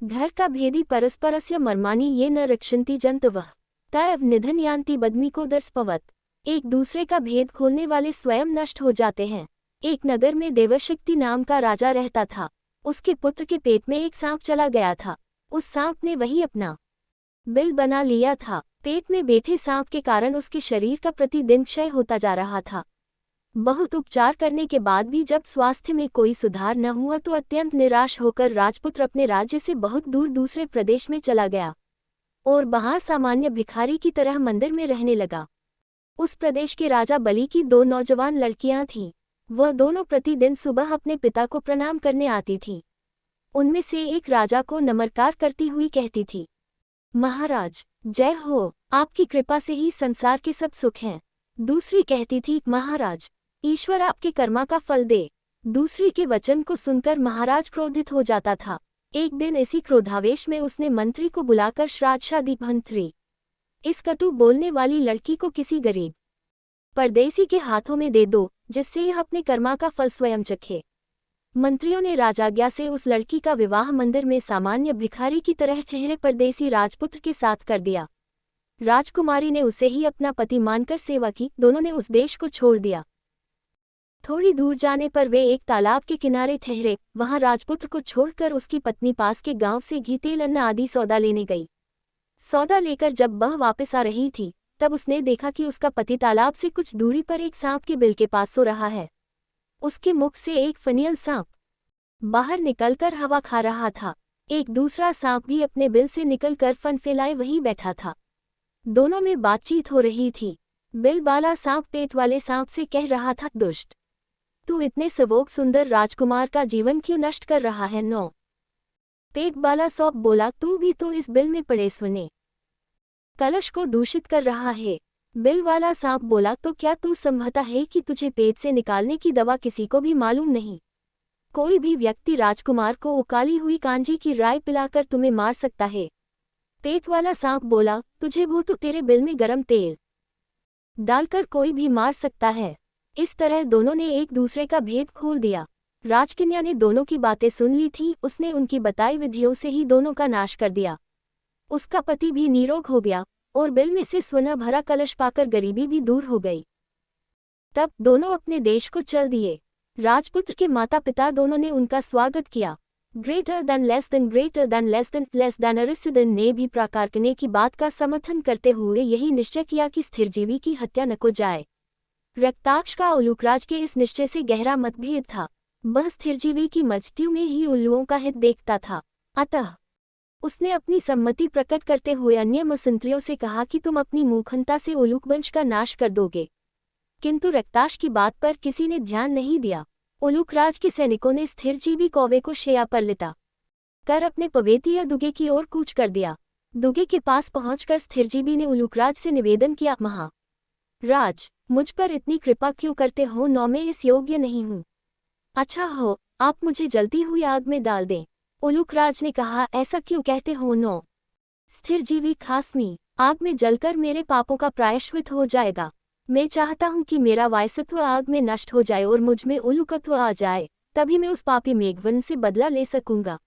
घर का भेदी परस्परस्य मर्माणि ये न रक्षन्ति जन्तवः तैव निधन यान्ति बद्मिको दर्शपवत्। एक दूसरे का भेद खोलने वाले स्वयं नष्ट हो जाते हैं। एक नगर में देवशक्ति नाम का राजा रहता था। उसके पुत्र के पेट में एक सांप चला गया था। उस सांप ने वही अपना बिल बना लिया था। पेट में बैठे सांप के कारण उसके शरीर का प्रतिदिन क्षय होता जा रहा था। बहुत उपचार करने के बाद भी जब स्वास्थ्य में कोई सुधार न हुआ तो अत्यंत निराश होकर राजपुत्र अपने राज्य से बहुत दूर दूसरे प्रदेश में चला गया और वहां सामान्य भिखारी की तरह मंदिर में रहने लगा। उस प्रदेश के राजा बलि की 2 नौजवान लड़कियां थीं। वह दोनों प्रतिदिन सुबह अपने पिता को प्रणाम करने आती थीं। उनमें से एक राजा को नमस्कार करती हुई कहती थी, महाराज जय हो, आपकी कृपा से ही संसार के सब सुख हैं। दूसरी कहती थी, महाराज ईश्वर आपके कर्मा का फल दे। दूसरी के वचन को सुनकर महाराज क्रोधित हो जाता था। एक दिन इसी क्रोधावेश में उसने मंत्री को बुलाकर श्राद्ध मंत्री, इस कटु बोलने वाली लड़की को किसी गरीब परदेसी के हाथों में दे दो, जिससे यह अपने कर्मा का फल स्वयं चखे। मंत्रियों ने राजाज्ञा से उस लड़की का विवाह मंदिर में सामान्य भिखारी की तरह ठहरे परदेसी राजपुत्र के साथ कर दिया। राजकुमारी ने उसे ही अपना पति मानकर सेवा की। दोनों ने उस देश को छोड़ दिया। थोड़ी दूर जाने पर वे एक तालाब के किनारे ठहरे। वहां राजपुत्र को छोड़कर उसकी पत्नी पास के गांव से घी, तेल, अन्न आदि सौदा लेने गई। सौदा लेकर जब वह वापस आ रही थी तब उसने देखा कि उसका पति तालाब से कुछ दूरी पर एक सांप के बिल के पास सो रहा है। उसके मुख से एक फनियल सांप बाहर निकलकर हवा खा रहा था। एक दूसरा सांप भी अपने बिल से निकलकर फन फैलाए वहीं बैठा था। दोनों में बातचीत हो रही थी। बिल वाला सांप पेट वाले सांप से कह रहा था, दुष्ट, तू इतने सवोग सुंदर राजकुमार का जीवन क्यों नष्ट कर रहा है। नो पेट वाला सांप बोला, तू भी तो इस बिल में पड़े सुने कलश को दूषित कर रहा है। बिल वाला सांप बोला, तो क्या तू समझता है कि तुझे पेट से निकालने की दवा किसी को भी मालूम नहीं। कोई भी व्यक्ति राजकुमार को उकाली हुई कांजी की राय पिलाकर तुम्हें मार सकता है। पेट वाला सांप बोला, तुझे वो तो तेरे बिल में गरम तेल डालकर कोई भी मार सकता है। इस तरह दोनों ने एक दूसरे का भेद खोल दिया। राजकन्या ने दोनों की बातें सुन ली थी। उसने उनकी बताई विधियों से ही दोनों का नाश कर दिया। उसका पति भी निरोग हो गया और बिल में से सोना भरा कलश पाकर गरीबी भी दूर हो गई। तब दोनों अपने देश को चल दिए। राजपुत्र के माता पिता दोनों ने उनका स्वागत किया। Greater than less than, greater than less than अरिसिदन ने भी प्राकारकने की बात का समर्थन करते हुए यही निश्चय किया कि स्थिरजीवी की हत्या न को जाए। रक्ताक्ष का उल्लूकराज के इस निश्चय से गहरा मतभेद था। वह स्थिरजीवी की मृत्यु में ही उल्लुओं का हित देखता था। अतः उसने अपनी सम्मति प्रकट करते हुए अन्य मंत्रियों से कहा कि तुम अपनी मूर्खता से उल्लूक वंश का नाश कर दोगे। किंतु रक्ताक्ष की बात पर किसी ने ध्यान नहीं दिया। उल्लूकराज के सैनिकों ने स्थिरजीवी कौवे को शैया पर लिटा कर अपने पवेती या दुगे की ओर कूच कर दिया। दुगे के पास पहुंचकर स्थिरजीवी ने उल्लूकराज से निवेदन किया, महाराज मुझ पर इतनी कृपा क्यों करते हो। नौ मैं इस योग्य नहीं हूँ। अच्छा हो आप मुझे जलती हुई आग में डाल दें। उल्लूकराज ने कहा, ऐसा क्यों कहते हो। नो स्थिरजीवी खासमी, आग में जलकर मेरे पापों का प्रायश्चित हो जाएगा। मैं चाहता हूं कि मेरा वायसत्व आग में नष्ट हो जाए और मुझ में उल्लूकत्व आ जाए, तभी मैं उस पापी मेघवन से बदला ले सकूंगा।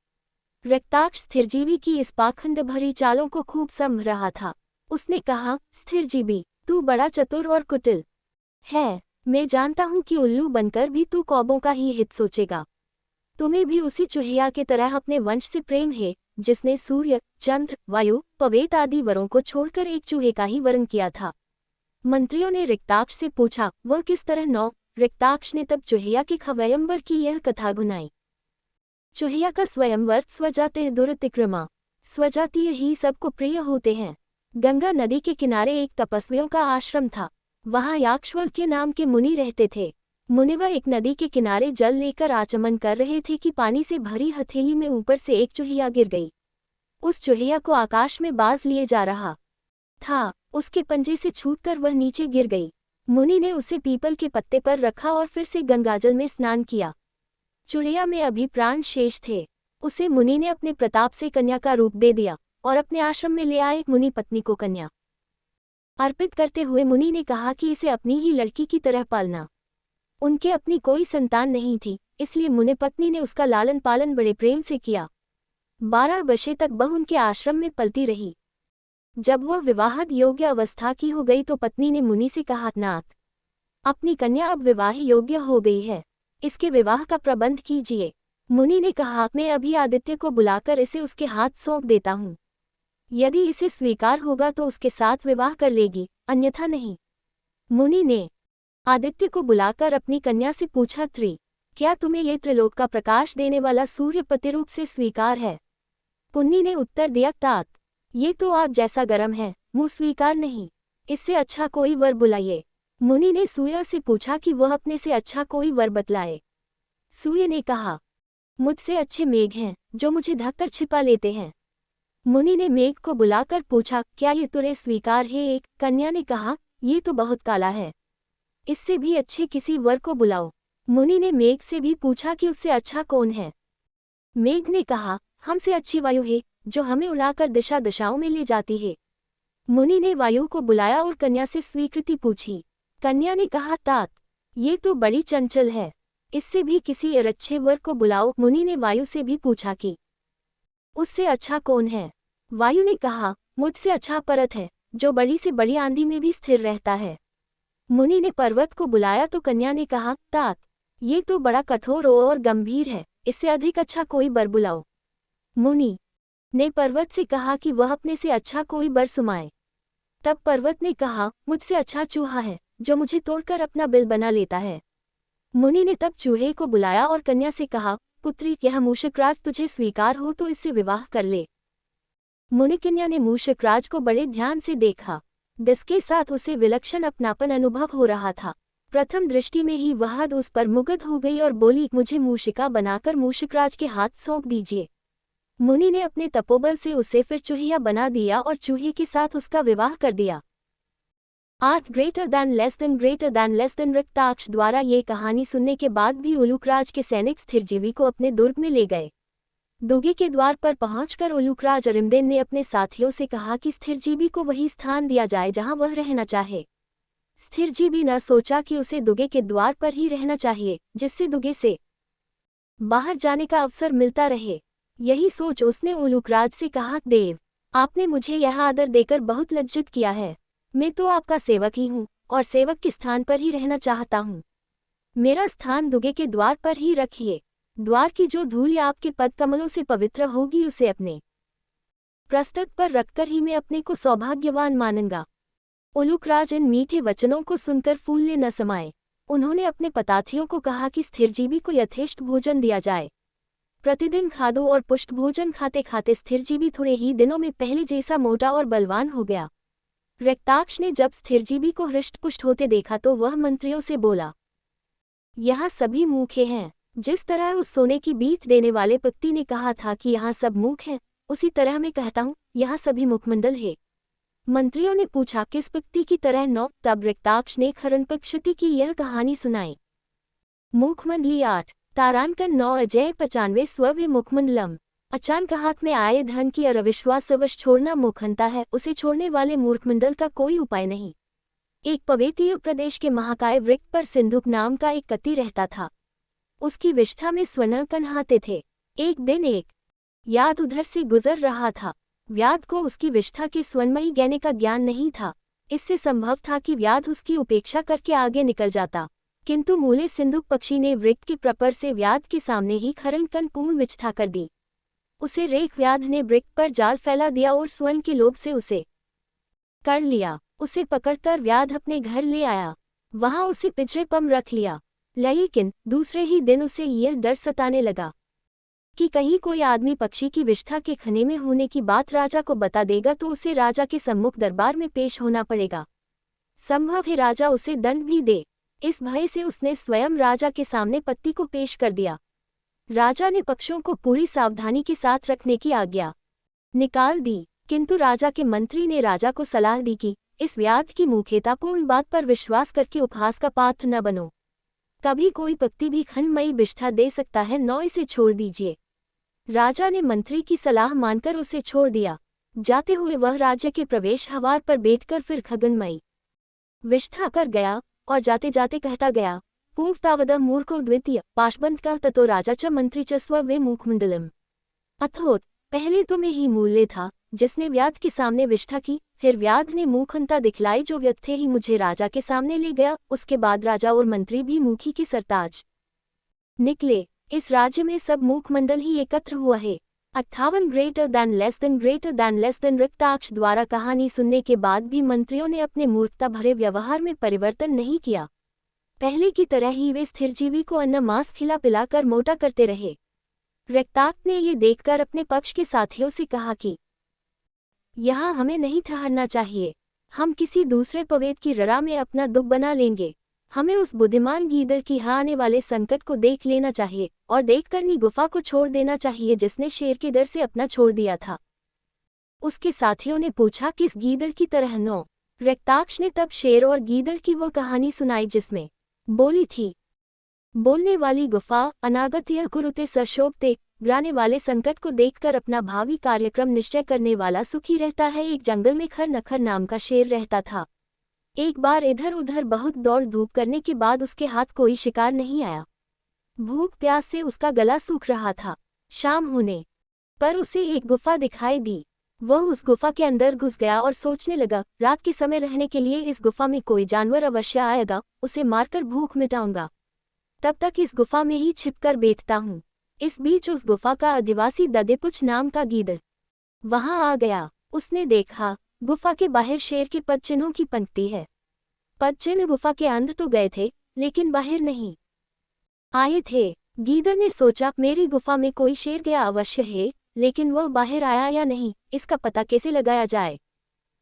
रक्ताक्ष स्थिरजीवी की इस पाखंड भरी चालों को खूब समझ रहा था। उसने कहा, स्थिरजीवी तू बड़ा चतुर और कुटिल है। मैं जानता हूं कि उल्लू बनकर भी तू कौवों का ही हित सोचेगा। तुम्हें भी उसी चूहिया के तरह अपने वंश से प्रेम है जिसने सूर्य, चंद्र, वायु, पवेत आदि वरों को छोड़कर एक चूहे का ही वरण किया था। मंत्रियों ने रक्ताक्ष से पूछा, वह किस तरह। नौ रक्ताक्ष ने तब चूहिया के स्वयंवर की यह कथा गुनाई। चूहिया का स्वयंवर स्वजातीय दुरतिक्रमा, स्वजातीय ही सबको प्रिय होते हैं। गंगा नदी के किनारे एक तपस्वियों का आश्रम था। वहां याक्षवल्क्य नाम के मुनि रहते थे। मुनिवर एक नदी के किनारे जल लेकर आचमन कर रहे थे कि पानी से भरी हथेली में ऊपर से एक चूहिया गिर गई। उस चूहिया को आकाश में बाज लिए जा रहा था। उसके पंजे से छूटकर वह नीचे गिर गई। मुनि ने उसे पीपल के पत्ते पर रखा और फिर से गंगाजल में स्नान किया। चूहिया में अभी प्राण शेष थे। उसे मुनि ने अपने प्रताप से कन्या का रूप दे दिया और अपने आश्रम में ले आए। मुनि पत्नी को कन्या अर्पित करते हुए मुनि ने कहा कि इसे अपनी ही लड़की की तरह पालना। उनके अपनी कोई संतान नहीं थी, इसलिए मुनि पत्नी ने उसका लालन पालन बड़े प्रेम से किया। 12 वर्षे तक बहू उनके आश्रम में पलती रही। जब वह विवाहद योग्य अवस्था की हो गई तो पत्नी ने मुनि से कहा, नाथ, अपनी कन्या अब विवाह योग्य हो गई है, इसके विवाह का प्रबंध कीजिए। मुनि ने कहा, मैं अभी आदित्य को बुलाकर इसे उसके हाथ सौंप देता हूँ। यदि इसे स्वीकार होगा तो उसके साथ विवाह कर लेगी, अन्यथा नहीं। मुनि ने आदित्य को बुलाकर अपनी कन्या से पूछा, क्या तुम्हें ये त्रिलोक का प्रकाश देने वाला सूर्य प्रतिरूप से स्वीकार है? पुन्नी ने उत्तर दिया, तात, ये तो आप जैसा गर्म है, मुँह स्वीकार नहीं। इससे अच्छा कोई वर बुलाइए। मुनि ने सूर्य से पूछा कि वह अपने से अच्छा कोई वर बतलाए। सूर्य ने कहा, मुझसे अच्छे मेघ हैं, जो मुझे ढककर छिपा लेते हैं। मुनि ने मेघ को बुलाकर पूछा, क्या ये तुरे स्वीकार है? एक कन्या ने कहा, ये तो बहुत काला है, इससे भी अच्छे किसी वर को बुलाओ। मुनि ने मेघ से भी पूछा कि उससे अच्छा कौन है। मेघ ने कहा, हमसे अच्छी वायु है, जो हमें उड़ाकर दिशा दिशाओं में ले जाती है। मुनि ने वायु को बुलाया और कन्या से स्वीकृति पूछी। कन्या ने कहा, तात, ये तो बड़ी चंचल है, इससे भी किसी और अच्छे वर को बुलाओ। मुनि ने वायु से भी पूछा कि उससे अच्छा कौन है। वायु ने कहा, मुझसे अच्छा परत है, जो बड़ी से बड़ी आंधी में भी स्थिर रहता है। मुनि ने पर्वत को बुलाया तो कन्या ने कहा, तात, ये तो बड़ा कठोर और गंभीर है, इससे अधिक अच्छा कोई बर बुलाओ। मुनि ने पर्वत से कहा कि वह अपने से अच्छा कोई बर सुमाए। तब पर्वत ने कहा, मुझसे अच्छा चूहा है, जो मुझे तोड़कर अपना बिल बना लेता है। मुनि ने तब चूहे को बुलाया और कन्या से कहा, पुत्री, यह मूषकराज तुझे स्वीकार हो तो इससे विवाह कर ले। मुनिकन्या ने मूषकराज को बड़े ध्यान से देखा, जिसके साथ उसे विलक्षण अपनापन अनुभव हो रहा था। प्रथम दृष्टि में ही वह उस पर मुग्ध हो गई और बोली, मुझे मूषिका बनाकर मूषकराज के हाथ सौंप दीजिए। मुनि ने अपने तपोबल से उसे फिर चूहिया बना दिया और चूहे के साथ उसका विवाह कर दिया। 8 ग्रेटर देन रक्ताक्ष द्वारा ये कहानी सुनने के बाद भी उलूकराज के सैनिक स्थिरजीवी को अपने दुर्ग में ले गए। दुर्ग के द्वार पर पहुंचकर उलूकराज अरिमदेन ने अपने साथियों से कहा कि स्थिरजीवी को वही स्थान दिया जाए जहां वह रहना चाहे। स्थिरजीवी न सोचा कि उसे दुर्ग के द्वार पर ही रहना चाहिए, जिससे दुर्ग से बाहर जाने का अवसर मिलता रहे। यही सोच उसने उलूकराज से कहा, देव, आपने मुझे यह आदर देकर बहुत लज्जित किया है। मैं तो आपका सेवक ही हूँ और सेवक के स्थान पर ही रहना चाहता हूँ। मेरा स्थान दुर्ग के द्वार पर ही रखिए। द्वार की जो धूल आपके पद कमलों से पवित्र होगी, उसे अपने प्रस्तक पर रखकर ही मैं अपने को सौभाग्यवान मानूंगा। उलूकराज इन मीठे वचनों को सुनकर फूलने न समाये। उन्होंने अपने पताथियों को कहा कि स्थिरजीवी को यथेष्ट भोजन दिया जाए। प्रतिदिन खादो और पुष्ट भोजन खाते खाते स्थिरजीवी थोड़े ही दिनों में पहले जैसा मोटा और बलवान हो गया। रक्ताक्ष ने जब स्थिरजीवी को हृष्टपुष्ट होते देखा तो वह मंत्रियों से बोला, यहाँ सभी मूखे हैं। जिस तरह उस सोने की बीट देने वाले पक्ति ने कहा था कि यहाँ सब मूख हैं, उसी तरह मैं कहता हूँ, यहाँ सभी मुखमंडल है। मंत्रियों ने पूछा, किस पक्ति की तरह? 9 तब रक्ताक्ष ने खरनपक्षति की यह कहानी सुनाई। मुखमंडली 8 तारांकन 9 अजय 95 स्वव्य मुखमंडलम। अचानक हाथ में आए धन की अविश्वासवश छोड़ना मूर्खता है, उसे छोड़ने वाले मूर्खमंडल का कोई उपाय नहीं। एक पवेतीय प्रदेश के महाकाय वृक्ष पर सिंधुक नाम का एक कति रहता था। उसकी विष्ठा में स्वर्ण कन्हाते थे। एक दिन एक व्याध उधर से गुजर रहा था। व्याध को उसकी विष्ठा के स्वर्णमयी गहने का ज्ञान नहीं था। इससे संभव था कि व्याध उसकी उपेक्षा करके आगे निकल जाता, किंतु मूले सिंधुक पक्षी ने वृक्ष के प्रपर से व्याध के सामने ही खरनकन पूर्ण विष्ठा कर दी। उसे रेख व्याध ने वृक्ष पर जाल फैला दिया और स्वर्ण के लोभ से उसे कर लिया। उसे पकड़कर व्याध अपने घर ले आया, वहां उसे पिंजरे पम रख लिया। लेकिन दूसरे ही दिन उसे यह डर सताने लगा कि कहीं कोई आदमी पक्षी की विष्ठा के खने में होने की बात राजा को बता देगा तो उसे राजा के सम्मुख दरबार में पेश होना पड़ेगा। संभव है राजा उसे दंड भी दे। इस भय से उसने स्वयं राजा के सामने पत्ती को पेश कर दिया। राजा ने पक्षियों को पूरी सावधानी के साथ रखने की आज्ञा निकाल दी, किंतु राजा के मंत्री ने राजा को सलाह दी कि इस व्याध की मूर्खतापूर्ण बात पर विश्वास करके उपहास का पात्र न बनो। कभी कोई पत्ती भी खंडमयी विष्ठा दे सकता है, 9 इसे छोड़ दीजिए। राजा ने मंत्री की सलाह मानकर उसे छोड़ दिया। जाते हुए वह राज्य के प्रवेश हवार पर बैठकर फिर खगनमयी विष्ठा कर गया और जाते जाते कहता गया, पूर्वतावदः मूर्खो द्वितीय पाशबंध का ततो राजा च मंत्री च स्ववे मुखमंडलम। अथोत पहले तो मैं ही मूल्य था, जिसने व्याध के सामने विष्ठा की, फिर व्याध ने मूर्खता दिखलाई जो व्यक्ति ही मुझे राजा के सामने ले गया, उसके बाद राजा और मंत्री भी मुखी की सरताज निकले। इस राज्य में सब मुखमंडल ही एकत्र हुआ है। 58 greater than less then Raktaksha द्वारा कहानी सुनने के बाद भी मंत्रियों ने अपने मूर्खता भरे व्यवहार में परिवर्तन नहीं किया। पहले की तरह ही वे स्थिरजीवी को अन्न मांस खिला पिलाकर मोटा करते रहे। रक्ताक्ष ने ये देखकर अपने पक्ष के साथियों से कहा कि यहाँ हमें नहीं ठहरना चाहिए, हम किसी दूसरे पवेद की ररा में अपना दुख बना लेंगे। हमें उस बुद्धिमान गीदड़ की यहाँ आने वाले संकट को देख लेना चाहिए और देखकर नी गुफा को छोड़ देना चाहिए जिसने शेर के डर से अपना छोड़ दिया था। उसके साथियों ने पूछा किस गीदड़ की तरह नो। रक्ताक्ष ने तब शेर और गीदड़ की वो कहानी सुनाई जिसमें बोली थी, बोलने वाली गुफा अनागत्य कुरुते सशोभते, ग्राने वाले संकट को देखकर अपना भावी कार्यक्रम निश्चय करने वाला सुखी रहता है। एक जंगल में खर नखर नाम का शेर रहता था। एक बार इधर उधर बहुत दौड़ धूप करने के बाद उसके हाथ कोई शिकार नहीं आया। भूख प्यास से उसका गला सूख रहा था। शाम होने पर उसे एक गुफा दिखाई दी। वह उस गुफा के अंदर घुस गया और सोचने लगा, रात के समय रहने के लिए इस गुफा में कोई जानवर अवश्य आएगा, उसे मारकर भूख मिटाऊंगा। तब तक इस गुफा में ही छिपकर बैठता हूँ। इस बीच उस गुफा का आदिवासी ददेपुच नाम का गीदड़ वहां आ गया। उसने देखा गुफा के बाहर शेर के पदचिन्हों की पंक्ति है। पदचिन्ह गुफा के अंदर तो गए थे लेकिन बाहर नहीं आए थे। गीदड़ ने सोचा मेरी गुफा में कोई शेर गया अवश्य है, लेकिन वह बाहर आया या नहीं इसका पता कैसे लगाया जाए।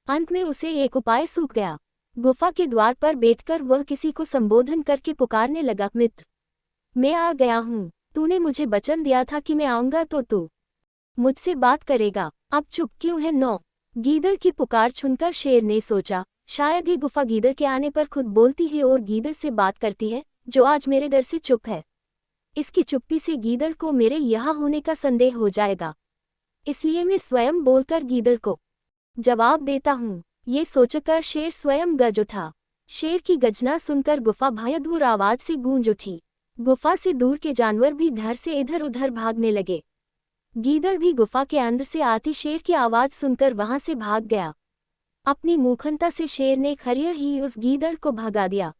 अंत में उसे एक उपाय सूझ गया। गुफा के द्वार पर बैठकर वह किसी को संबोधन करके पुकारने लगा, मित्र मैं आ गया हूँ, तूने मुझे वचन दिया था कि मैं आऊंगा तो तू मुझसे बात करेगा, अब चुप क्यों है नो। गीदड़ की पुकार सुनकर शेर ने सोचा शायद ये गुफा गीदड़ के आने पर खुद बोलती है और गीदड़ से बात करती है जो आज मेरे डर से चुप है। इसकी चुप्पी से गीदड़ को मेरे यहाँ होने का संदेह हो जाएगा, इसलिए मैं स्वयं बोलकर गीदड़ को जवाब देता हूँ। ये सोचकर शेर स्वयं गज उठा। शेर की गर्जना सुनकर गुफा भयदूर आवाज से गूंज उठी। गुफा से दूर के जानवर भी डर से इधर उधर भागने लगे। गीदड़ भी गुफा के अंदर से आती शेर की आवाज सुनकर वहां से भाग गया। अपनी मूर्खता से शेर ने खरिया ही उस गीदड़ को भगा दिया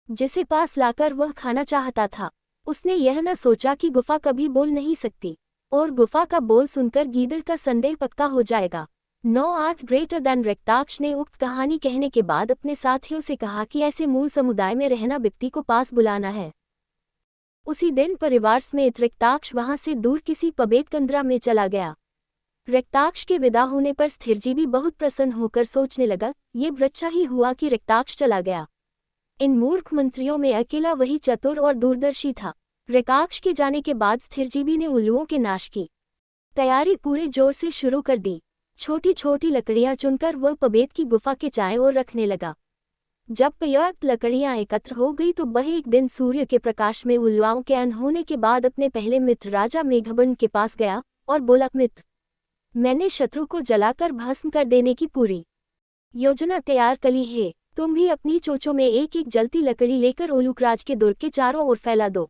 जिसे पास लाकर वह खाना चाहता था। उसने यह न सोचा कि गुफा कभी बोल नहीं सकती और गुफा का बोल सुनकर गीदड़ का संदेह पक्का हो जाएगा। 9-8 ग्रेटर देन रक्ताक्ष ने उक्त कहानी कहने के बाद अपने साथियों से कहा कि ऐसे मूल समुदाय में रहना व्यक्ति को पास बुलाना है। उसी दिन परिवार समेत रक्ताक्ष वहां से दूर किसी पबेत कंदरा में चला गया। रक्ताक्ष के विदा होने पर स्थिरजीवी बहुत प्रसन्न होकर सोचने लगा, ये वृक्षा ही हुआ कि रक्ताक्ष चला गया। इन मूर्ख मंत्रियों में अकेला वही चतुर और दूरदर्शी था। रक्ताक्ष के जाने के बाद स्थिरजीवी ने उल्लुओं के नाश की तैयारी पूरे जोर से शुरू कर दी। छोटी छोटी लकड़ियां चुनकर वह पबेत की गुफा के चारों ओर रखने लगा। जब पर्याप्त लकड़ियां एकत्र हो गई तो वह एक दिन सूर्य के प्रकाश में उल्लुओं के अनहोने के बाद अपने पहले मित्र राजा मेघबन के पास गया और बोला, मित्र मैंने शत्रु को जलाकर भस्म कर देने की पूरी योजना तैयार कर ली है। तुम भी अपनी चोंचों में एक एक जलती लकड़ी लेकर ओलुकराज के दुर्ग के चारों ओर फैला दो।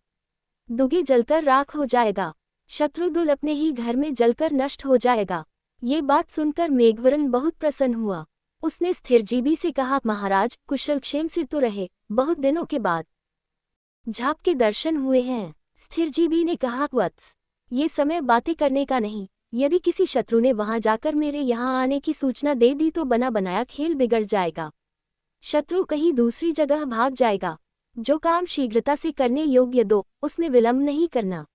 दुगे जलकर राख हो जाएगा, शत्रुदुल अपने ही घर में जलकर नष्ट हो जाएगा। ये बात सुनकर मेघवरन बहुत प्रसन्न हुआ। उसने स्थिरजीवी से कहा, महाराज कुशल क्षेम से तो रहे, बहुत दिनों के बाद झाप के दर्शन हुए हैं। स्थिरजीवी ने कहा, वत्स ये समय बातें करने का नहीं। यदि किसी शत्रु ने वहां जाकर मेरे यहाँ आने की सूचना दे दी तो बना बनाया खेल बिगड़ जाएगा। शत्रु कहीं दूसरी जगह भाग जाएगा। जो काम शीघ्रता से करने योग्य दो, उसमें विलंब नहीं करना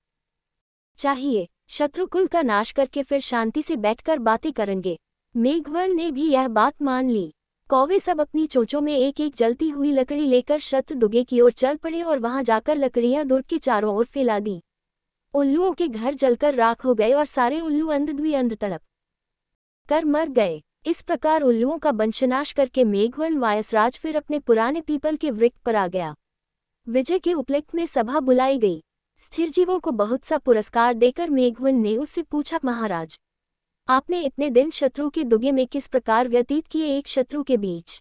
चाहिए। शत्रुकुल का नाश करके फिर शांति से बैठकर बातें करेंगे। मेघवर्ण ने भी यह बात मान ली। कौवे सब अपनी चोंचों में एक एक जलती हुई लकड़ी लेकर शत्रुदुगे की ओर चल पड़े और वहां जाकर लकड़ियां दुर्ग के चारों ओर फैला दी। उल्लुओं के घर जलकर राख हो गए और सारे उल्लू अंध तड़प कर मर गए। इस प्रकार उल्लुओं का वंशनाश करके मेघवर्ण वायसराज फिर अपने पुराने पीपल के वृक्ष पर आ गया। विजय के उपलक्ष्य में सभा बुलाई गई। स्थिरजीवों को बहुत सा पुरस्कार देकर मेघवर्ण ने उससे पूछा, महाराज आपने इतने दिन शत्रु के दुगे में किस प्रकार व्यतीत किए। एक शत्रु के बीच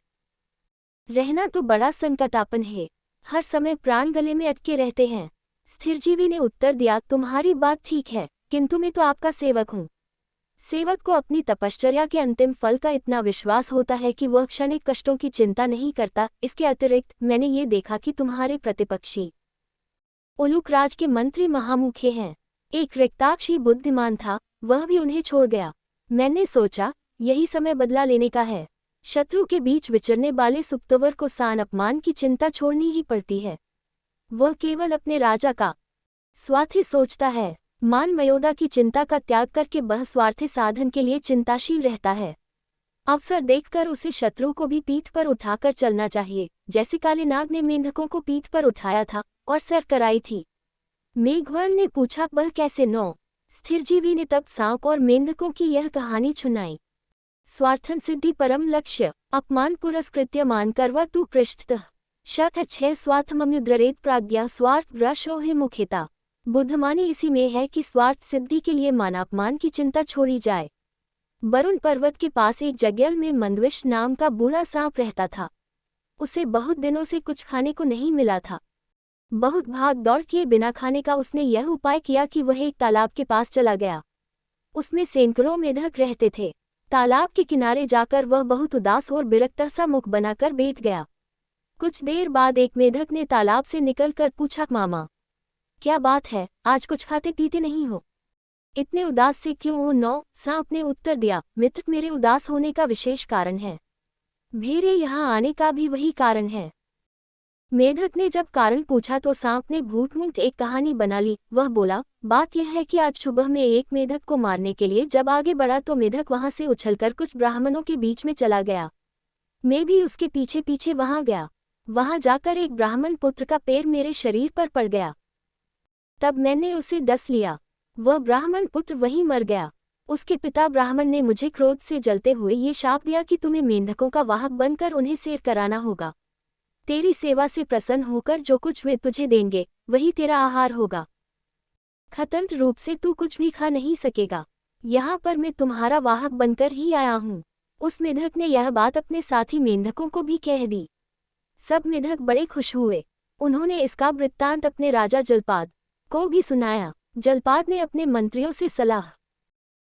रहना तो बड़ा संकटापन है, हर समय प्राण गले में अटके रहते हैं। स्थिरजीवी ने उत्तर दिया, तुम्हारी बात ठीक है, किंतु मैं तो आपका सेवक हूँ। सेवक को अपनी तपश्चर्या के अंतिम फल का इतना विश्वास होता है कि वह क्षणिक कष्टों की चिंता नहीं करता। इसके अतिरिक्त मैंने ये देखा कि तुम्हारे प्रतिपक्षी उलूक राज के मंत्री महामुखे हैं। एक रिक्ताक्षी बुद्धिमान था, वह भी उन्हें छोड़ गया। मैंने सोचा यही समय बदला लेने का है। शत्रु के बीच विचरने वाले सुक्तवर को सान अपमान की चिंता छोड़नी ही पड़ती है। वह केवल अपने राजा का स्वार्थ ही सोचता है। मान मर्यादा की चिंता का त्याग करके वह स्वार्थी साधन के लिए चिंताशील रहता है। अवसर देखकर उसे शत्रु को भी पीठ पर उठाकर चलना चाहिए, जैसे काले नाग ने मेंढकों को पीठ पर उठाया था और सैर कराई थी। मेघवर्ण ने पूछा, वह कैसे? नौ स्थिरजीवी ने तब सांप और मेंढकों की यह कहानी सुनाई। स्वार्थन सिद्धि परम लक्ष्य, अपमान पुरस्कृत्य मानकर व तू पृष्ठतः शत 6 स्वार्थमम्युद्रेत प्राज्ञा स्वार्थ व्रशोहि मुखिता। बुद्धमानी इसी में है कि स्वार्थ सिद्धि के लिए मानापमान की चिंता छोड़ी जाए। वरुण पर्वत के पास एक जंगल में मंदविश नाम का बूढ़ा सांप रहता था। उसे बहुत दिनों से कुछ खाने को नहीं मिला था। बहुत भाग दौड़ किए बिना खाने का उसने यह उपाय किया कि वह एक तालाब के पास चला गया। उसमें सैकड़ों मेढक रहते थे। तालाब के किनारे जाकर वह बहुत उदास और विरक्त सा मुख बनाकर बैठ गया। कुछ देर बाद एक मेढक ने तालाब से निकलकर पूछा, मामा क्या बात है, आज कुछ खाते पीते नहीं हो? इतने उदास से क्यों हो? नौ सांप ने उत्तर दिया, मित्र, मेरे उदास होने का विशेष कारण है। मेरे यहाँ आने का भी वही कारण है। मेढक ने जब कारण पूछा तो सांप ने भूठ-मूठ एक कहानी बना ली। वह बोला, बात यह है कि आज सुबह में एक मेढक को मारने के लिए जब आगे बढ़ा तो मेढक वहां से उछलकर कुछ ब्राह्मणों के बीच में चला गया। मैं भी उसके पीछे पीछे वहां गया। वहां जाकर एक ब्राह्मण पुत्र का पैर मेरे शरीर पर पड़ गया। तब मैंने उसे डस लिया। वह ब्राह्मण पुत्र वहीं मर गया। उसके पिता ब्राह्मण ने मुझे क्रोध से जलते हुए ये शाप दिया कि तुम्हें मेंढकों का वाहक बनकर उन्हें सैर कराना होगा। तेरी सेवा से प्रसन्न होकर जो कुछ वे तुझे देंगे वही तेरा आहार होगा। स्वतंत्र रूप से तू कुछ भी खा नहीं सकेगा। यहाँ पर मैं तुम्हारा वाहक बनकर ही आया हूँ। उस मेढक ने यह बात अपने साथी मेंढकों को भी कह दी। सब मेढक बड़े खुश हुए। उन्होंने इसका वृत्तांत अपने राजा जलपाद को भी सुनाया। जलपाद ने अपने मंत्रियों से सलाह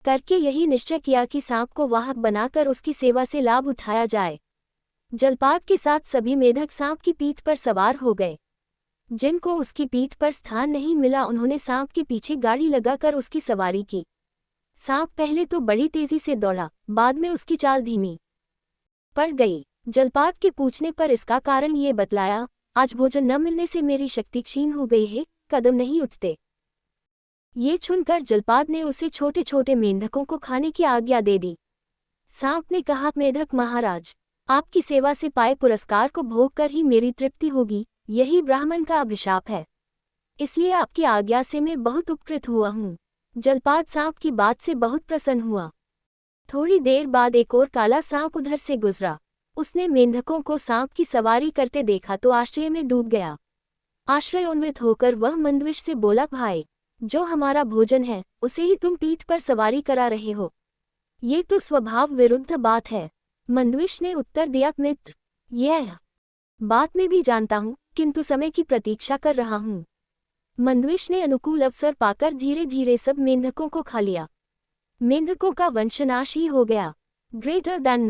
करके यही निश्चय किया कि सांप को वाहक बनाकर उसकी सेवा से लाभ उठाया जाए। जलपाद के साथ सभी मेढक सांप की पीठ पर सवार हो गए। जिनको उसकी पीठ पर स्थान नहीं मिला उन्होंने सांप के पीछे गाड़ी लगाकर उसकी सवारी की। सांप पहले तो बड़ी तेजी से दौड़ा, बाद में उसकी चाल धीमी पड़ गई। जलपाद के पूछने पर इसका कारण ये बतलाया, आज भोजन न मिलने से मेरी शक्ति क्षीण हो गई है, कदम नहीं उठते। ये सुनकर जलपाद ने उसे छोटे छोटे मेंढकों को खाने की आज्ञा दे दी। सांप ने कहा, मेढक महाराज, आपकी सेवा से पाए पुरस्कार को भोग कर ही मेरी तृप्ति होगी, यही ब्राह्मण का अभिशाप है। इसलिए आपकी आज्ञा से मैं बहुत उपकृत हुआ हूँ। जलपाद सांप की बात से बहुत प्रसन्न हुआ। थोड़ी देर बाद एक और काला सांप उधर से गुजरा। उसने मेंढकों को सांप की सवारी करते देखा तो आश्चर्य में डूब गया। आश्चर्योन्वित होकर वह मंदविश से बोला, भाई, जो हमारा भोजन है उसे ही तुम पीठ पर सवारी करा रहे हो। ये तो स्वभाव विरुद्ध बात है। मंदविश ने उत्तर दिया, मित्र, यह बात मैं भी जानता हूँ, किंतु समय की प्रतीक्षा कर रहा हूँ। मंदविश ने अनुकूल अवसर पाकर धीरे धीरे सब मेंढकों को खा लिया। मेंढकों का वंशनाश ही हो गया। ग्रेटर दैन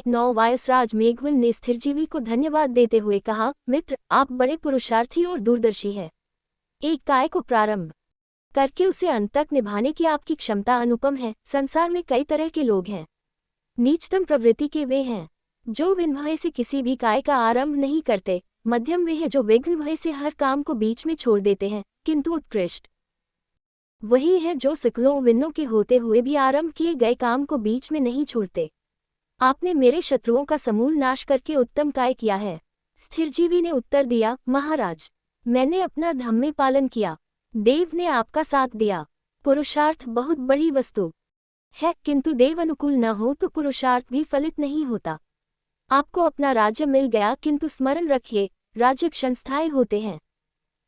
नो वायसराज मेघवन ने स्थिरजीवी को धन्यवाद देते हुए कहा, मित्र, आप बड़े पुरुषार्थी और दूरदर्शी है। एक काय को प्रारंभ करके उसे अंत तक निभाने की आपकी क्षमता अनुपम है। संसार में कई तरह के लोग हैं। नीचतम प्रवृत्ति के वे हैं जो विघ्न भय से किसी भी काय का आरंभ नहीं करते। मध्यम वे हैं जो विघ्न भय से हर काम को बीच में छोड़ देते हैं। किंतु उत्कृष्ट वही है जो सैकड़ों विघ्नों के होते हुए भी आरंभ किए गए काम को बीच में नहीं छोड़ते। आपने मेरे शत्रुओं का समूल नाश करके उत्तम काय किया है। स्थिरजीवी ने उत्तर दिया, महाराज, मैंने अपना धर्म में पालन किया। देव ने आपका साथ दिया। पुरुषार्थ बहुत बड़ी वस्तु है, किंतु देव अनुकूल न हो तो पुरुषार्थ भी फलित नहीं होता। आपको अपना राज्य मिल गया, किंतु स्मरण रखिए, राज्य क्षणस्थायी होते हैं।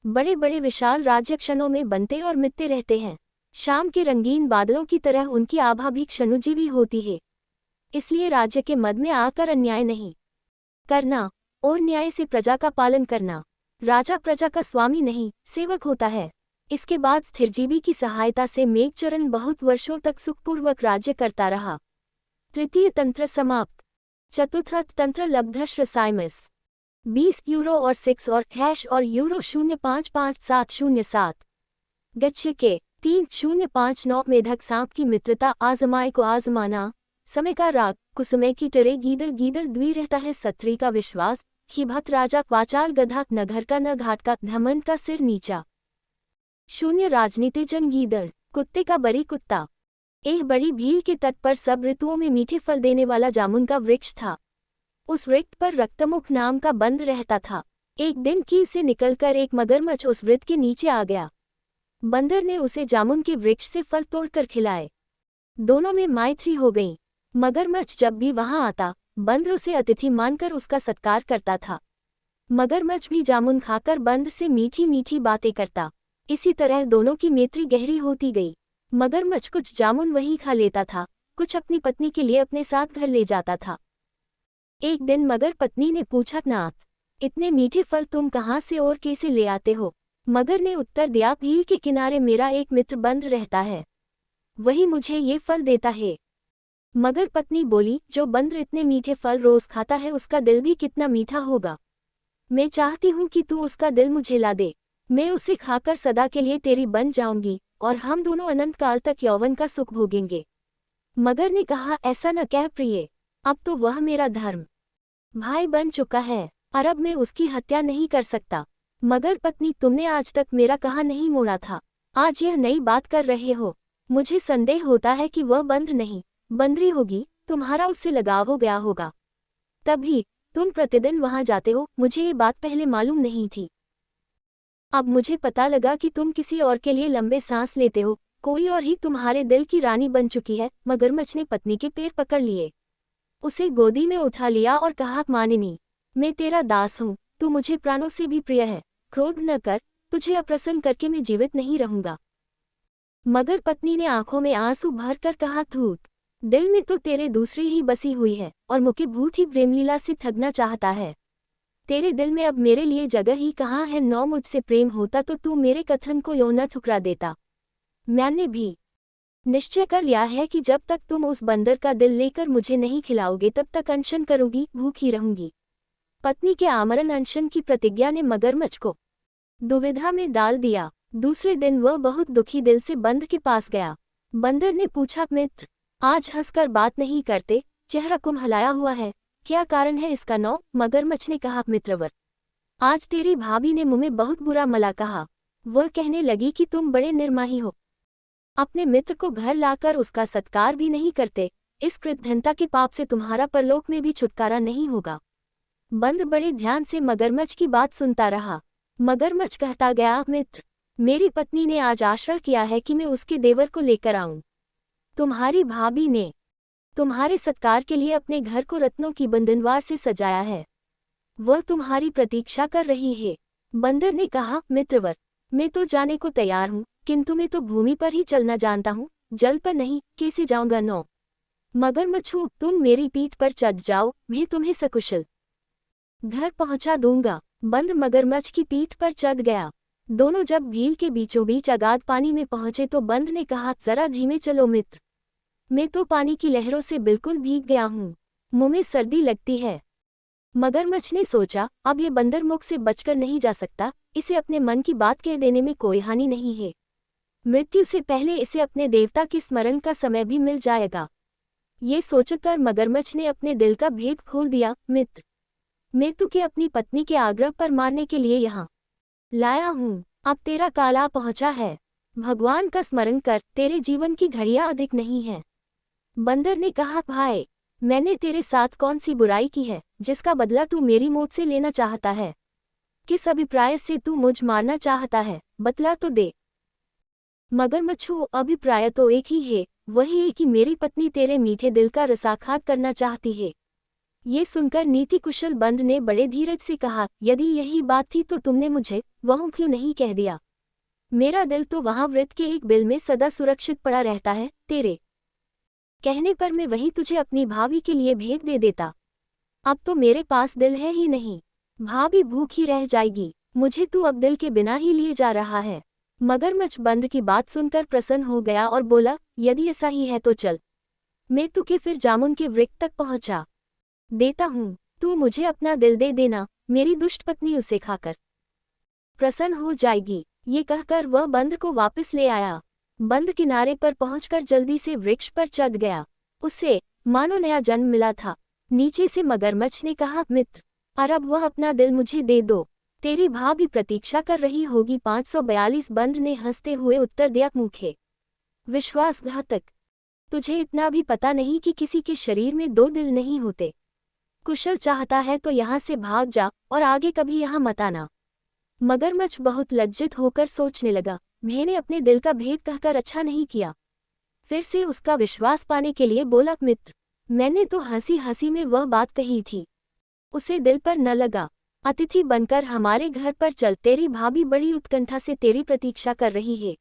बड़े बड़े विशाल राज्य क्षणों में बनते और मिटते रहते हैं। शाम के रंगीन बादलों की तरह उनकी आभा भी क्षणोजीवी होती है। इसलिए राज्य के मद में आकर अन्याय नहीं करना और न्याय से प्रजा का पालन करना। राजा प्रजा का स्वामी नहीं, सेवक होता है। इसके बाद स्थिरजीवी की सहायता से मेघचरण बहुत वर्षों तक सुखपूर्वक राज्य करता रहा। तृतीय तंत्र समाप्त। चतुर्थ तंत्र लब्धश्रसाइमस 20 यूरो और 6 और हैश और यूरो 055707 गच्छ के 3059 मेढक सांप की मित्रता आजमाए को आजमाना। समय का राग कुसुमे की टरे गीदड़ गीदड़ द्वि रहता है सत्री का विश्वास कि भक्त राजा वाचाल गधा न घर का न घाट का घमंड का सिर नीचा। शून्य राजनीति जन गीदड़ कुत्ते का बरी कुत्ता। एक बड़ी भील के तट पर सब ऋतुओं में मीठे फल देने वाला जामुन का वृक्ष था। उस वृक्ष पर रक्तमुख नाम का बंद रहता था। एक दिन कील से निकलकर एक मगरमच्छ उस वृक्ष के नीचे आ गया। बंदर ने उसे जामुन के वृक्ष से फल तोड़कर खिलाए। दोनों में मैत्री हो गई। मगरमच्छ जब भी वहां आता बंदर उसे अतिथि मानकर उसका सत्कार करता था। मगरमच्छ भी जामुन खाकर बंदर से मीठी मीठी बातें करता। इसी तरह दोनों की मैत्री गहरी होती गई। मगरमच्छ कुछ जामुन वहीं खा लेता था, कुछ अपनी पत्नी के लिए अपने साथ घर ले जाता था। एक दिन मगर पत्नी ने पूछा, नाथ, इतने मीठे फल तुम कहाँ से और कैसे ले आते हो? मगर ने उत्तर दिया, भील के किनारे मेरा एक मित्र बंद रहता है, वही मुझे ये फल देता है। मगर पत्नी बोली, जो बंदर इतने मीठे फल रोज खाता है उसका दिल भी कितना मीठा होगा। मैं चाहती हूँ कि तू उसका दिल मुझे ला दे। मैं उसे खाकर सदा के लिए तेरी बन जाऊंगी और हम दोनों अनंत काल तक यौवन का सुख भोगेंगे। मगर ने कहा, ऐसा न कह प्रिय, अब तो वह मेरा धर्म भाई बन चुका है, और अब मैं उसकी हत्या नहीं कर सकता। मगर पत्नी, तुमने आज तक मेरा कहा नहीं मोड़ा था, आज यह नई बात कर रहे हो। मुझे संदेह होता है कि वह बंदर नहीं बंदरी होगी, तुम्हारा उससे लगाव हो गया होगा, तभी तुम प्रतिदिन वहां जाते हो। मुझे ये बात पहले मालूम नहीं थी, अब मुझे पता लगा कि तुम किसी और के लिए लंबे सांस लेते हो, कोई और ही तुम्हारे दिल की रानी बन चुकी है। मगरमच्छ ने पत्नी के पैर पकड़ लिए, उसे गोदी में उठा लिया और कहा, मानिनी, मैं तेरा दास हूँ, तू मुझे प्राणों से भी प्रिय है, क्रोध न कर, तुझे अप्रसन्न करके मैं जीवित नहीं रहूंगा। मगर पत्नी ने आंखों में आंसू भर कर कहा, धूत, दिल में तो तेरे दूसरी ही बसी हुई है और मुझे भूठी प्रेमलीला से ठगना चाहता है। तेरे दिल में अब मेरे लिए जगह ही कहाँ है? नौ मुझसे प्रेम होता तो तू मेरे कथन को यूं न ठुकरा देता। मैंने भी निश्चय कर लिया है कि जब तक तुम उस बंदर का दिल लेकर मुझे नहीं खिलाओगे तब तक अनशन करूंगी, भूखी रहूंगी। पत्नी के आमरण अनशन की प्रतिज्ञा ने मगरमच्छ को दुविधा में डाल दिया। दूसरे दिन वह बहुत दुखी दिल से बंदर के पास गया। बंदर ने पूछा, मित्र, आज हंसकर बात नहीं करते, चेहरा कुम्हलाया हुआ है, क्या कारण है इसका? नौ मगरमच्छ ने कहा, मित्रवर, आज तेरी भाभी ने मुँह में बहुत बुरा मला कहा। वह कहने लगी कि तुम बड़े निर्माही हो, अपने मित्र को घर लाकर उसका सत्कार भी नहीं करते। इस कृतघ्नता के पाप से तुम्हारा परलोक में भी छुटकारा नहीं होगा। बंदर बड़े ध्यान से मगरमच्छ की बात सुनता रहा। मगरमच्छ कहता गया, मित्र, मेरी पत्नी ने आज आश्रय किया है कि मैं उसके देवर को लेकर आऊं। तुम्हारी भाभी ने तुम्हारे सत्कार के लिए अपने घर को रत्नों की बंधनवार से सजाया है, वह तुम्हारी प्रतीक्षा कर रही है। बंदर ने कहा, मित्रवर, मैं तो जाने को तैयार हूँ, किंतु मैं तो भूमि पर ही चलना जानता हूँ, जल पर नहीं, कैसे जाऊंगा? नौ मगरमच्छ, तुम मेरी पीठ पर चढ़ जाओ, मैं तुम्हें सकुशल घर पहुंचा दूंगा। बंदर मगरमच्छ की पीठ पर चढ़ गया। दोनों जब भील के बीचों बीच अगाध पानी में पहुंचे तो बंदर ने कहा, जरा धीमे चलो मित्र, मैं तो पानी की लहरों से बिल्कुल भीग गया हूँ, मुंह में सर्दी लगती है। मगरमच्छ ने सोचा, अब ये बंदर मुख से बचकर नहीं जा सकता, इसे अपने मन की बात कह देने में कोई हानि नहीं है। मृत्यु से पहले इसे अपने देवता के स्मरण का समय भी मिल जाएगा। ये सोचकर मगरमच्छ ने अपने दिल का भेद खोल दिया। मित्र, मैं तुझे अपनी पत्नी के आग्रह पर मारने के लिए यहाँ लाया हूँ, अब तेरा काल पहुँचा है, भगवान का स्मरण कर, तेरे जीवन की घड़ियाँ अधिक नहीं है। बंदर ने कहा, भाई, मैंने तेरे साथ कौन सी बुराई की है जिसका बदला तू मेरी मौत से लेना चाहता है? किस अभिप्राय से तू मुझ मारना चाहता है, बतला तो दे। मगरमच्छ, अभिप्राय तो एक ही है, वही है कि मेरी पत्नी तेरे मीठे दिल का रसाखात करना चाहती है। ये सुनकर नीति कुशल बंदर ने बड़े धीरज से कहा, यदि यही बात थी तो तुमने मुझे वह क्यों नहीं कह दिया? मेरा दिल तो वहां वृत्त के एक बिल में सदा सुरक्षित पड़ा रहता है, तेरे कहने पर मैं वही तुझे अपनी भाभी के लिए भेज दे देता। अब तो मेरे पास दिल है ही नहीं, भाभी भूखी रह जाएगी, मुझे तू अब दिल के बिना ही लिए जा रहा है। मगरमच्छ बंद की बात सुनकर प्रसन्न हो गया और बोला, यदि ऐसा ही है तो चल, मैं तुझे फिर जामुन के वृक्ष तक पहुंचा देता हूँ। तू मुझे अपना दिल दे देना, मेरी दुष्ट पत्नी उसे खाकर प्रसन्न हो जाएगी। ये कहकर वह बंदर को वापस ले आया। बंदर किनारे पर पहुंचकर जल्दी से वृक्ष पर चढ़ गया। उसे मानो नया जन्म मिला था। नीचे से मगरमच्छ ने कहा, मित्र, अब वह अपना दिल मुझे दे दो, तेरी भाभी प्रतीक्षा कर रही होगी। 542 बंदर ने हंसते हुए उत्तर दिया, मूर्खे, विश्वासघातक, तुझे इतना भी पता नहीं कि किसी के शरीर में 2 दिल नहीं होते। कुशल चाहता है तो यहाँ से भाग जा और आगे कभी यहाँ मत आना। मगरमच्छ बहुत लज्जित होकर सोचने लगा, मैंने अपने दिल का भेद कहकर अच्छा नहीं किया। फिर से उसका विश्वास पाने के लिए बोला, मित्र, मैंने तो हंसी हंसी में वह बात कही थी, उसे दिल पर न लगा। अतिथि बनकर हमारे घर पर चल, तेरी भाभी बड़ी उत्कंठा से तेरी प्रतीक्षा कर रही है।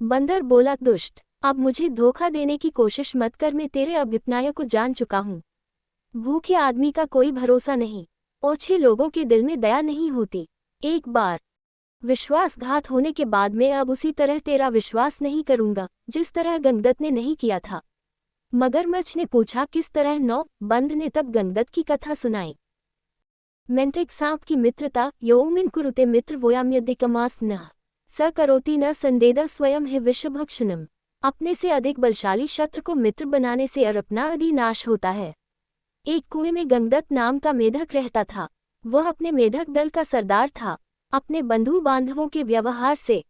बंदर बोला, दुष्ट, अब मुझे धोखा देने की कोशिश मत कर, मैं तेरे अभिप्राय को जान चुका हूँ। भूखे आदमी का कोई भरोसा नहीं, ओछे लोगों के दिल में दया नहीं होती। एक बार विश्वासघात होने के बाद मैं अब उसी तरह तेरा विश्वास नहीं करूंगा जिस तरह गंगदत्त ने नहीं किया था। मगरमच्छ ने पूछा, किस तरह? बंदर ने तब गंगदत्त की कथा सुनाई। मेंढक सांप की मित्रता। योमिन कुरुते मित्र वोयाम्यधिकमास न स करोति न संदेदा स्वयं है विषभक्षणम। अपने से अधिक बलशाली शत्रु को मित्र बनाने से अपना आदि नाश होता है। एक कुएं में गंगदत्त नाम का मेढक रहता था। वह अपने मेढक दल का सरदार था। अपने बंधु बांधवों के व्यवहार से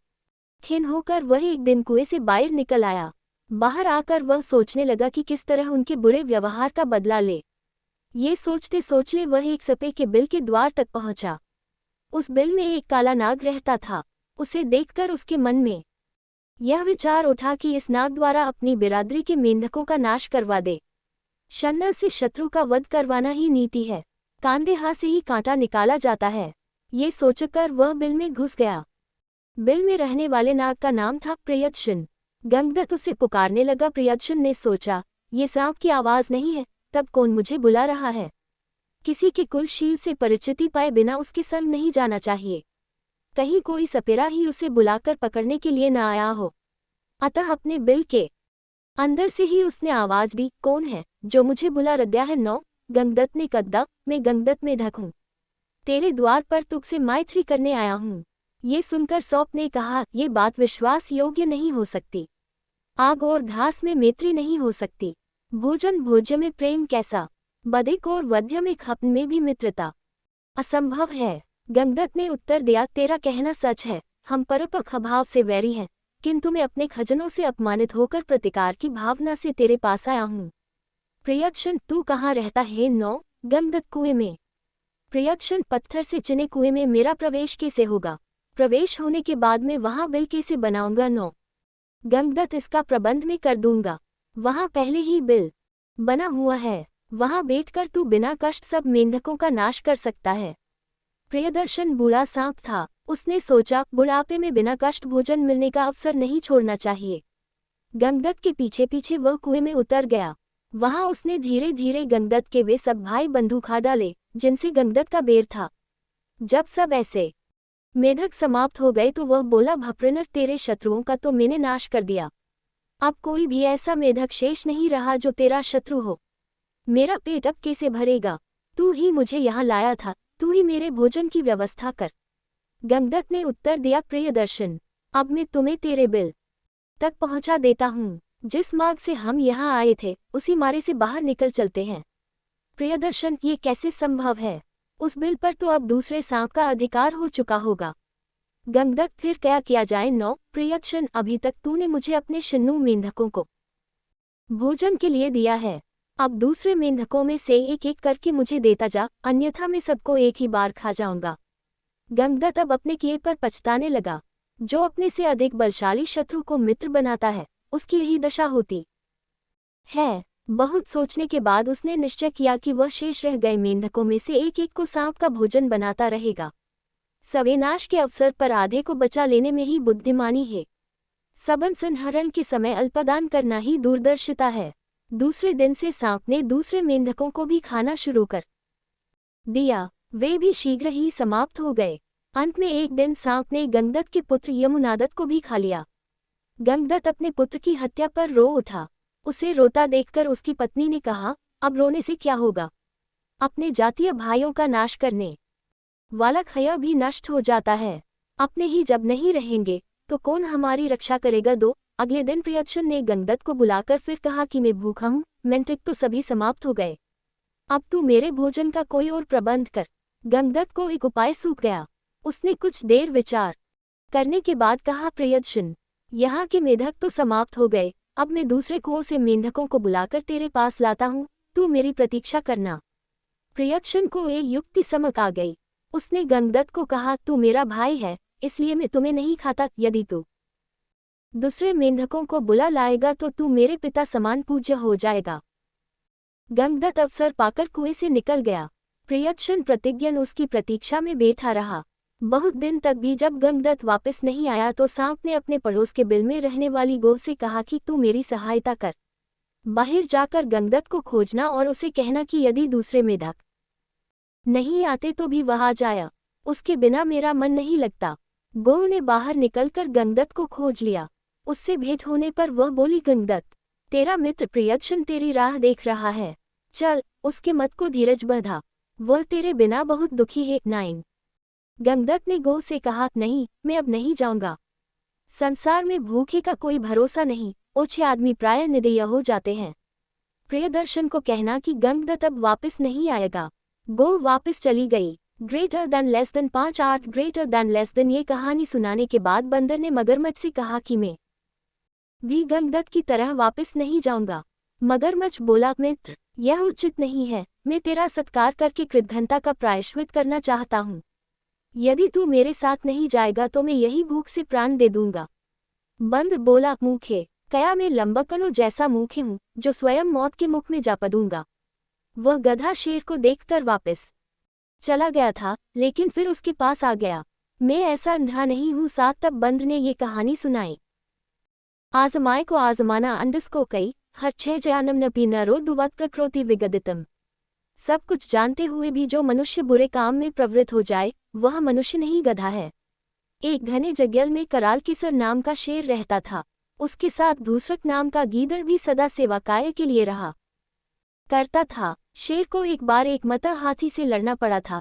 खिन्न होकर वह एक दिन कुएं से बाहर निकल आया। बाहर आकर वह सोचने लगा कि किस तरह उनके बुरे व्यवहार का बदला ले। ये सोचते सोचते वह एक सपे के बिल के द्वार तक पहुंचा। उस बिल में एक काला नाग रहता था। उसे देखकर उसके मन में यह विचार उठा कि इस नाग द्वारा अपनी बिरादरी के मेंढकों का नाश करवा दे। शन्ना से शत्रु का वध करवाना ही नीति है। कांदेहा से ही कांटा निकाला जाता है। ये सोचकर वह बिल में घुस गया। बिल में रहने वाले नाग का नाम था प्रियदर्शन। गंगदत्त उसे पुकारने लगा। प्रियदर्शन ने सोचा, ये सांप की आवाज नहीं है, तब कौन मुझे बुला रहा है? किसी के कुलशील से परिचिति पाए बिना उसके संग नहीं जाना चाहिए। कहीं कोई सपेरा ही उसे बुलाकर पकड़ने के लिए न आया हो। अतः अपने बिल के अंदर से ही उसने आवाज दी, कौन है जो मुझे बुला रद्या है? गंगदत्त ने कद्दा, मैं गंगदत्त में धक हूँ, तेरे द्वार पर तुझसे मैत्री करने आया हूँ। ये सुनकर सौंप ने कहा, ये बात विश्वास योग्य नहीं हो सकती। आग और घास में मैत्री नहीं हो सकती। भोजन भोज्य में प्रेम कैसा? बधिक और वध्य में खपन में भी मित्रता असंभव है। गंगदत्त ने उत्तर दिया, तेरा कहना सच है, हम परपक्ष भाव से वैरी हैं, किंतु मैं अपने खजनों से अपमानित होकर प्रतिकार की भावना से तेरे पास आया हूँ। प्रियदर्शन, तू कहाँ रहता है? गंगदत्त, कुएं में। प्रियदर्शन, पत्थर से चिने कुएं में मेरा प्रवेश कैसे होगा? प्रवेश होने के बाद मैं वहां बिल कैसे बनाऊंगा? गंगदत्त, इसका प्रबंध मैं कर दूंगा। वहां पहले ही बिल बना हुआ है, वहां बैठकर तू बिना कष्ट सब मेंढकों का नाश कर सकता है। प्रियदर्शन बूढ़ा सांप था। उसने सोचा, बुढ़ापे में बिना कष्ट भोजन मिलने का अवसर नहीं छोड़ना चाहिए। गंगदत्त के पीछे पीछे वह कुएं में उतर गया। वहां उसने धीरे धीरे गंगदत्त के वे सब भाई बंधु खा डाले जिनसे गंगदत्त का बैर था। जब सब ऐसे मेढक समाप्त हो गए तो वह बोला, भप्रनर, तेरे शत्रुओं का तो मैंने नाश कर दिया। अब कोई भी ऐसा मेढक शेष नहीं रहा जो तेरा शत्रु हो। मेरा पेट अब कैसे भरेगा? तू ही मुझे यहाँ लाया था, तू ही मेरे भोजन की व्यवस्था कर। गंगदत्त ने उत्तर दिया, प्रियदर्शन, अब मैं तुम्हें तेरे बिल तक पहुँचा देता हूँ। जिस मार्ग से हम यहाँ आए थे उसी मार्ग से बाहर निकल चलते हैं। प्रियदर्शन, ये कैसे संभव है? उस बिल पर तो अब दूसरे सांप का अधिकार हो चुका होगा। गंगदत्त, फिर क्या किया जाए? प्रियदर्शन, अभी तक तूने मुझे अपने शिन्नू मेंढकों को भोजन के लिए दिया है। अब दूसरे मेंढकों में से एक एक करके मुझे देता जा, अन्यथा मैं सबको एक ही बार खा जाऊंगा। गंगदत्त अब अपने किए पर पछताने लगा। जो अपने से अधिक बलशाली शत्रु को मित्र बनाता है उसकी यही दशा होती है। बहुत सोचने के बाद उसने निश्चय किया कि वह शेष रह गए मेंढकों में से एक एक को सांप का भोजन बनाता रहेगा। सवेनाश के अवसर पर आधे को बचा लेने में ही बुद्धिमानी है। सबन संहरण के समय अल्पदान करना ही दूरदर्शिता है। दूसरे दिन से सांप ने दूसरे मेंढकों को भी खाना शुरू कर दिया। वे भी शीघ्र ही समाप्त हो गए। अंत में एक दिन सांप ने गंगदत्त के पुत्र यमुनादत्त को भी खा लिया। गंगदत्त अपने पुत्र की हत्या पर रो उठा। उसे रोता देखकर उसकी पत्नी ने कहा, अब रोने से क्या होगा? अपने जातीय भाइयों का नाश करने वाला खया भी नष्ट हो जाता है। अपने ही जब नहीं रहेंगे तो कौन हमारी रक्षा करेगा? अगले दिन प्रियदर्शन ने गंगदत्त को बुलाकर फिर कहा कि मैं भूखा हूँ, मेंढक तो सभी समाप्त हो गए। अब तू मेरे भोजन का कोई और प्रबंध कर। गंगदत्त को एक उपाय सूझ गया। उसने कुछ देर विचार करने के बाद कहा, प्रियदर्शन, यहाँ के मेंढक तो समाप्त हो गए, अब मैं दूसरे कुओं से मेंढकों को बुलाकर तेरे पास लाता हूँ, तू मेरी प्रतीक्षा करना। प्रियदर्शन को एक युक्ति समझ आ गई। उसने गंगदत्त को कहा, तू मेरा भाई है, इसलिए मैं तुम्हें नहीं खाता। यदि तू दूसरे मेंढकों को बुला लाएगा तो तू मेरे पिता समान पूज्य हो जाएगा। गंगदत्त अवसर पाकर कुएं से निकल गया। प्रियदर्शन प्रतिज्ञन उसकी प्रतीक्षा में बैठा रहा। बहुत दिन तक भी जब गंगदत्त वापस नहीं आया तो सांप ने अपने पड़ोस के बिल में रहने वाली गौ से कहा कि तू मेरी सहायता कर। बाहर जाकर गंगदत्त को खोजना और उसे कहना कि यदि दूसरे मेंढक नहीं आते तो भी वह आ जाए, उसके बिना मेरा मन नहीं लगता। गौ ने बाहर निकलकर गंगदत्त को खोज लिया। उससे भेंट होने पर वह बोली, गंगदत्त, तेरा मित्र प्रियदर्शन तेरी राह देख रहा है, चल उसके मत को धीरज बंधा, वह तेरे बिना बहुत दुखी है। 9 गंगदत्त ने गौ से कहा, नहीं, मैं अब नहीं जाऊंगा। संसार में भूखे का कोई भरोसा नहीं, ओछे आदमी प्रायः निदय हो जाते हैं। प्रियदर्शन को कहना कि गंगदत्त अब वापस नहीं आएगा। गौ वापस चली गई। Greater than less then 5-8 greater than less then ये कहानी सुनाने के बाद बंदर ने मगरमच्छ से कहा कि मैं भी गंगदत्त की तरह वापस नहीं जाऊंगा। मगरमच्छ बोला, मित्र, यह उचित नहीं है, मैं तेरा सत्कार करके कृतघ्नता का प्रायश्चित करना चाहता हूँ। यदि तू मेरे साथ नहीं जाएगा तो मैं यही भूख से प्राण दे दूंगा। बंदर बोला, मूखे, क्या मैं लंबकनों जैसा मूखे हूँ जो स्वयं मौत के मुख में जा पड़ूंगा? वह गधा शेर को देखकर वापस चला गया था, लेकिन फिर उसके पास आ गया। मैं ऐसा अंधा नहीं हूँ। साथ तब बंदर ने ये कहानी सुनाई। आजमाए को आजमाना अंडस को कई, हर 6 जयानम न पी नरो दुवत प्रकृति विगदितम। सब कुछ जानते हुए भी जो मनुष्य बुरे काम में प्रवृत्त हो जाए वह मनुष्य नहीं गधा है। एक घने जंगल में कराल किसर नाम का शेर रहता था। उसके साथ दूसरक नाम का गीदड़ भी सदा सेवा काय के लिए रहा करता था। शेर को एक बार एक मता हाथी से लड़ना पड़ा था।